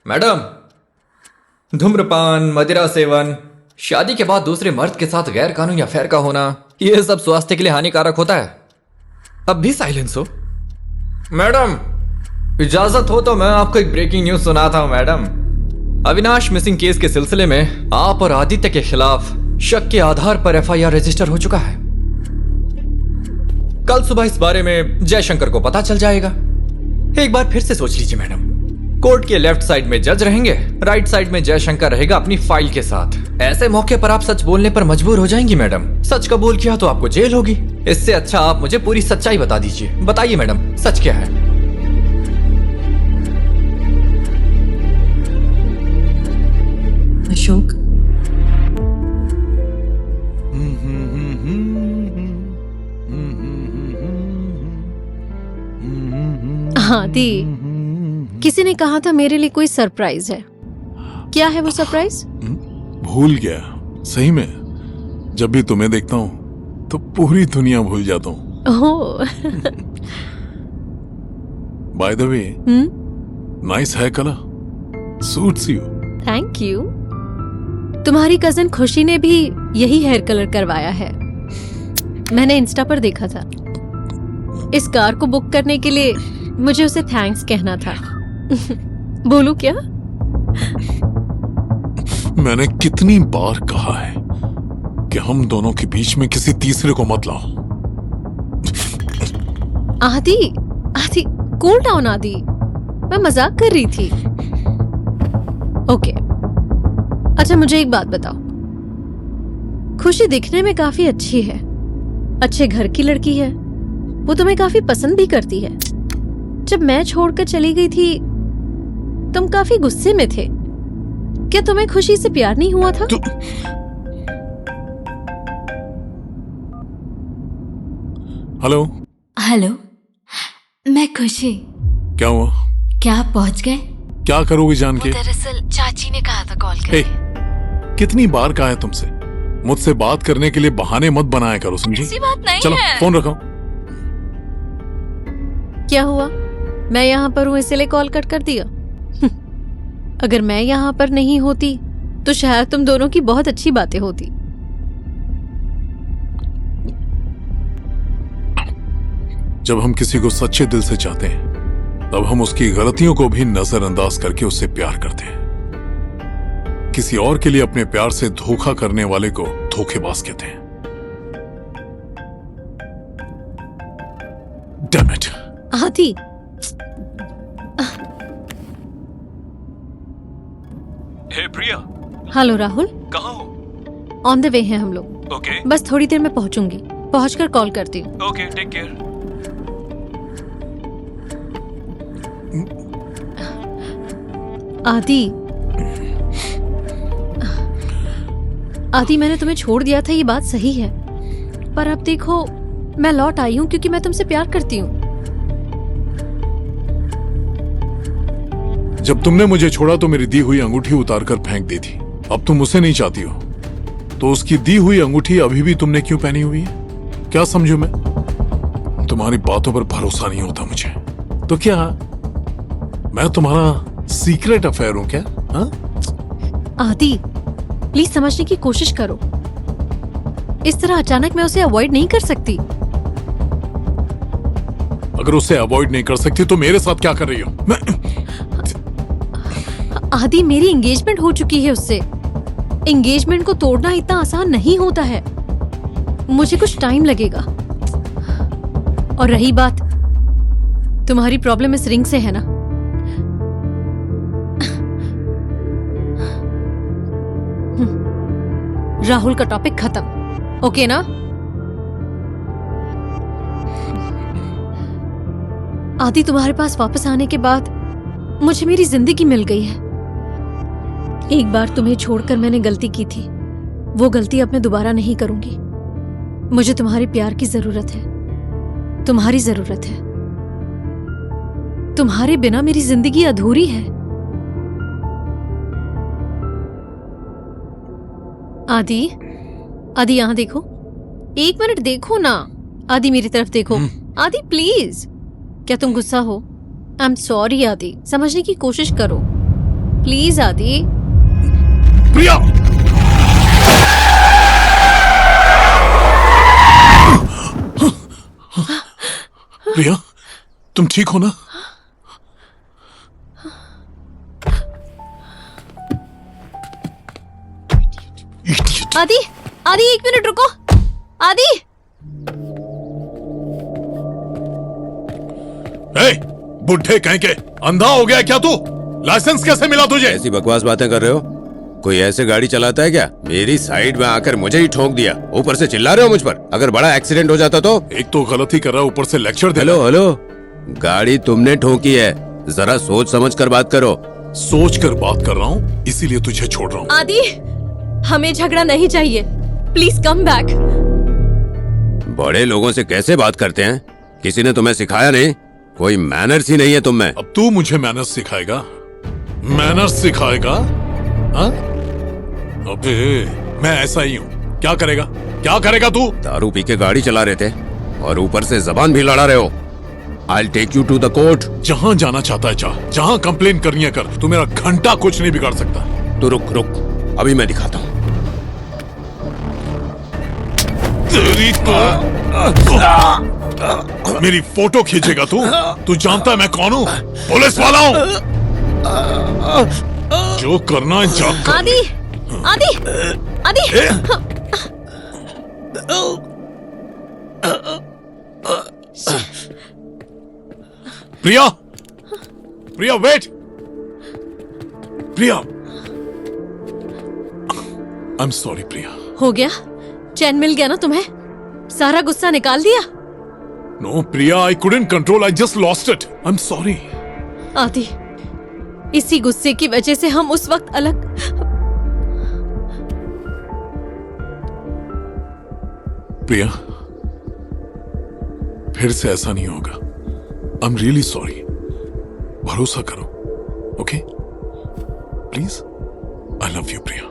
Madam, धूम्रपान, मदिरा seven, शादी के बाद दूसरे मर्द के साथ गैर कानूनी अफेयर का होना, यह सब स्वास्थ्य के लिए हानिकारक होता है। अब भी साइलेंस हो। मैडम, इजाजत हो तो मैं आपको एक ब्रेकिंग न्यूज सुनाता हूं। मैडम, अविनाश मिसिंग केस के सिलसिले में आप और आदित्य के खिलाफ शक के आधार पर एफआईआर रजिस्टर हो चुका है। कल सुबह इस बारे में जयशंकर को पता चल जाएगा। एक बार फिर से सोच लीजिए मैडम, कोर्ट के लेफ्ट साइड में जज रहेंगे, राइट साइड में जयशंकर रहेगा अपनी फाइल के साथ। ऐसे मौके पर आप सच बोलने पर मजबूर हो जाएंगी मैडम। सच कबूल किया तो आपको जेल होगी। इससे अच्छा आप मुझे पूरी सच्चाई बता दीजिए। बताइए मैडम, सच क्या है? अशोक, हाँ दी, किसी ने कहा था मेरे लिए कोई सरप्राइज है। क्या है वो सरप्राइज? भूल गया। सही में जब भी तुम्हें देखता हूँ तो पूरी दुनिया भूल जाता हूँ। Oh, by the way, nice hair colour, suits you. Thank you. तुम्हारी कजन खुशी ने भी यही हेयर कलर करवाया है। मैंने इंस्टा पर देखा था। इस कार को बुक करने के लिए मुझे उसे थैंक्स कहना था। बोलूं क्या? मैंने कितनी बार कहा है कि हम दोनों के बीच में किसी तीसरे को मत लाओ। आदि, आदि, कूल डाउन आदि। मैं मजाक कर रही थी। ओके, अच्छा मुझे एक बात बताओ। खुशी दिखने में काफी अच्छी है, अच्छे घर की लड़की है, वो तुम्हें काफी पसंद भी करती है। जब मैं छोड़कर चली गई थी तुम काफी गुस्से में थे। क्या तुम्हें खुशी से प्यार नहीं हुआ था? हेलो। हेलो, मैं खुशी। क्या हुआ? क्या आप पहुंच गए? क्या करोगी जान के? दरअसल चाची ने कहा था कॉल करके। कितनी बार कहा है तुमसे, मुझसे बात करने के लिए बहाने मत बनाया करो, समझी? ऐसी बात नहीं चलो है। फोन रखो। क्या हुआ? मैं यहाँ पर हूँ इसलिए कॉल कट कर दिया? अगर मैं यहाँ पर नहीं होती तो शायद तुम दोनों की बहुत अच्छी बातें होती। जब हम किसी को सच्चे दिल से चाहते हैं तब हम उसकी गलतियों को भी नजरअंदाज करके उससे प्यार करते हैं। किसी और के लिए अपने प्यार से धोखा करने वाले को धोखेबाज कहते हैं। Damn it! आदि, हे प्रिया, हेलो राहुल। कहाँ हो? ऑन द वे हैं हम लोग। ओके बस थोड़ी देर में पहुंचूंगी। पहुंचकर कॉल करती हूँ। Okay, take care. Aadi, Aadi, मैंने तुम्हें छोड़ दिया था, ये बात सही है, पर अब देखो मैं लौट आई हूँ क्योंकि मैं तुमसे प्यार करती हूँ। जब तुमने मुझे छोड़ा तो मेरी दी हुई अंगूठी उतारकर फेंक दी थी। अब तुम उसे नहीं चाहती हो तो उसकी दी हुई अंगूठी अभी भी तुमने क्यों पहनी हुई है? क्या समझू मैं? तुम्हारी बातों पर भरोसा नहीं होता मुझे। तो क्या मैं तुम्हारा सीक्रेट अफेयर हूं क्या? हा? आदि, प्लीज समझने की कोशिश करो। इस तरह अचानक मैं उसे अवॉइड नहीं कर सकती। अगर उसे अवॉइड नहीं कर सकती तो मेरे साथ क्या कर रही हो? आदि, मेरी एंगेजमेंट हो चुकी है उससे। एंगेजमेंट को तोड़ना इतना आसान नहीं होता है। मुझे कुछ टाइम लगेगा। और रही बात तुम्हारी प्रॉब्लम इस रिंग से है ना, राहुल का टॉपिक खत्म। ओके ना? आदि, तुम्हारे पास वापस आने के बाद मुझे मेरी जिंदगी मिल गई है। एक बार तुम्हें छोड़कर मैंने गलती की थी, वो गलती अब मैं दोबारा नहीं करूंगी। मुझे तुम्हारे प्यार की जरूरत है, तुम्हारी जरूरत है। तुम्हारे बिना मेरी जिंदगी अधूरी है। आदि, आदि यहाँ देखो, एक मिनट देखो ना। आदि मेरी तरफ देखो। आदि प्लीज। क्या तुम गुस्सा हो? आई एम सॉरी आदि, समझने की कोशिश करो। प्लीज आदि। प्रिया! प्रिया, तुम ठीक हो ना? Idiot. आदि, आदि 1 मिनट रुको। आदि, ए, बुढ़े कहीं के अंधा हो गया क्या तू? लाइसेंस कैसे मिला तुझे? ऐसी बकवास बातें कर रहे हो? कोई ऐसे गाड़ी चलाता है क्या? मेरी साइड में आकर मुझे ही ठोक दिया, ऊपर से चिल्ला रहे हो मुझ पर। अगर बड़ा एक्सीडेंट हो जाता तो? एक तो गलती कर रहा, ऊपर से लेक्चर दे रहा। हेलो हेलो, गाड़ी तुमने ठोकी है, जरा सोच समझ कर बात करो। सोच कर बात कर रहा हूँ, इसीलिए तुझे छोड़ रहा हूँ। आदि, हमें झगड़ा नहीं चाहिए। Please come back. बड़े लोगों से कैसे बात करते हैं? किसी ने तुम्हें सिखाया नहीं? कोई मैनर्स ही नहीं है तुम में। अब तू मुझे मैनर्स सिखाएगा? मैनर्स सिखाएगा? हाँ? अबे, मैं ऐसा ही हूँ। क्या करेगा? क्या करेगा तू? दारू पी के गाड़ी चला रहे थे और ऊपर से जबान भी लड़ा रहे हो। I'll take you to the court। जहां जाना चाहता है जा, जहां कंप्लेन करनी है कर, तू मेरा घंटा कुछ नहीं बिगाड़ सकता। तो रुक रुक, अभी मैं दिखाता हूँ। तेरी तो मेरी फोटो खींचेगा तू? तू जानता है मैं कौन हूँ? पुलिस वाला हूँ। जो करना है जा कर। Aadi, Aadi, Aadi. Priya, Priya wait, Priya. I am sorry Priya. हो गया? चैन मिल गया ना तुम्हें? सारा गुस्सा निकाल दिया? No Priya, I couldn't control, I just lost it. I am sorry. Aadi, इसी गुस्से की वजह से हम उस वक्त अलग। प्रिया, फिर से ऐसा नहीं होगा। I am really sorry. भरोसा करो, okay? Please, I love you Priya.